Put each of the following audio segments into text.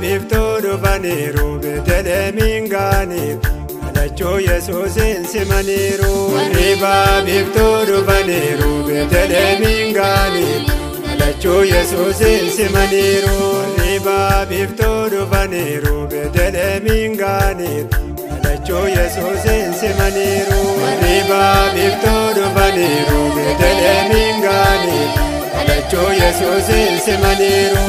Bifto dufaniru Betelemin ganib Alacho Yesusin simaniru Riba bifto dufaniru Betelemin ganib Alacho Yesusin simaniru Riba bifto dufaniru Betelemin ganib Alacho Yesusin simaniru Riba bifto dufaniru Betelemin ganib Alacho Yesusin simaniru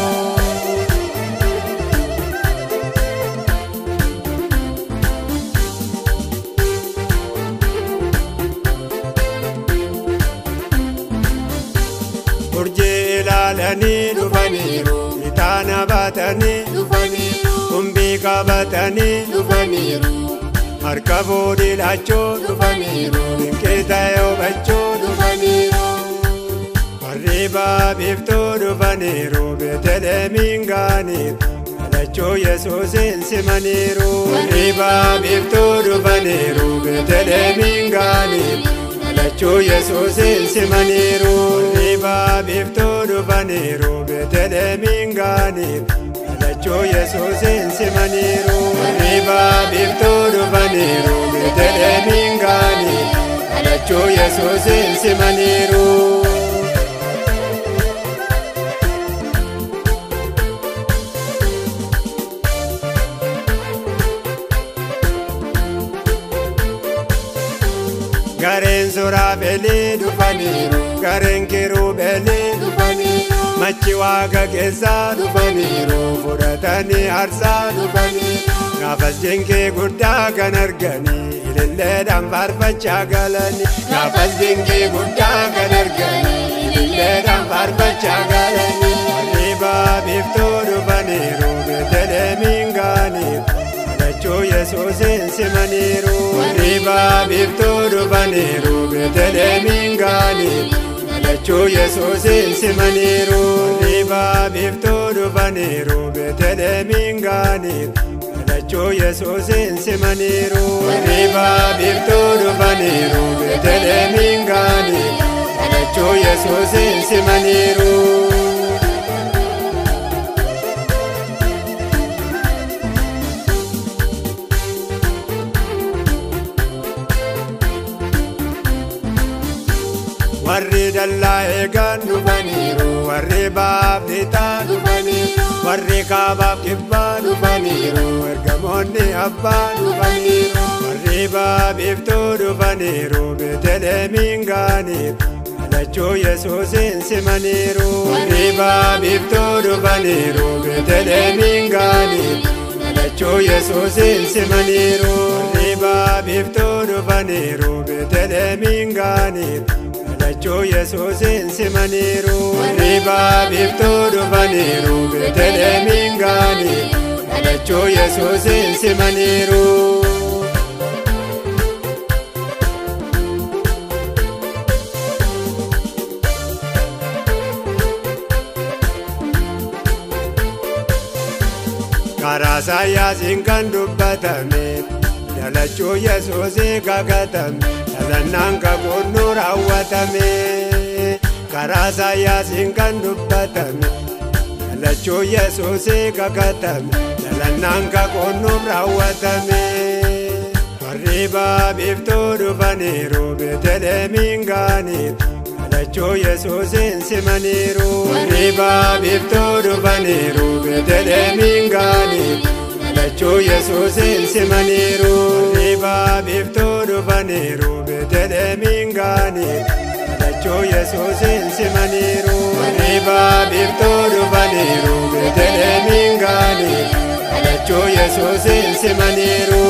Urjii ilaalanii dhufaniiru itaana baatanii dhufaniiru kumbii qabatanii dhufaniiru harka fuudhii laachoo dhufaniiru dinqeeta yoobachoo dhufaniiru warri baabiftoo dhufaniiru Beeteleemiin gaaniif alachoo Yesuusin simaniiru warri baabiftoo dhufaniiru Beeteleemiin gaaniif Alacho Yesusin simaniru Riba bifto dufaniru Betelemin ganib Alacho Yesusin simaniru Riba bifto dufaniru Betelemin ganib Alacho Yesusin simaniru Garen Surabeli dhufaniiru Garen Kirubeli dhufaniiru Machi Waaqa keessa dhufaniiru Fudhatanii aarsaa dhufaniiru Gaafas dinqii guddaa kan arganii ililleedhaan faarfachaa galanii Gaafas dinqii guddaa kan arganii ililleedhaan faarfachaa galanii warri baabiftoo dhufaniiru Beeteleemiin gaaniif Alacho Yesusin simaniru Riba bifto dufaniru Betelemin ganib Alacho Yesusin simaniru Riba bifto dufaniru Betelemin ganib Alacho Yesusin simaniru Riba bifto dufaniru Betelemin ganib Alacho Yesusin simaniru Warri dallaa eegan dhufaniiru warri baaflitaa dhufaniiru warri kaabaaf kibbaa dhufaniiru ergamoonni abbaa dhufaniiru warri baabiftoo dhufaniiru Beeteleemiin gaaniif Alacho Yesusin simaniiru warri baabiftoo dhufaniiru Beeteleemiin gaaniif Alacho Yesusin simaniiru warri baabiftoo dhufaniiru Beeteleemiin gaaniif Alacho Yesusin simaniru Riba bifto dufaniru Beeteleemiin gaaniif Alacho Yesusin simaniru Karaa Isaayyaasin kan dubbatame Alacho Yesusin kakatame Lalannaan kakunnu raawwatame Karaa Isaayyaasin kan dubbatame Alacho Yesusin kakatame Lalannaan kakunnu raawwatame warri baabiftoo dhufaniiru Beeteleemiin gaaniif Alacho Yesusin simaniru warri baabiftoo dhufaniiru Beeteleemiin gaaniif Alacho Yesusin simaniru Riba bifto dufaniru Beeteleemiin gaaniif Alacho Yesusin simaniru Riba bifto dufaniru Beeteleemiin gaaniif Alacho Yesusin simaniru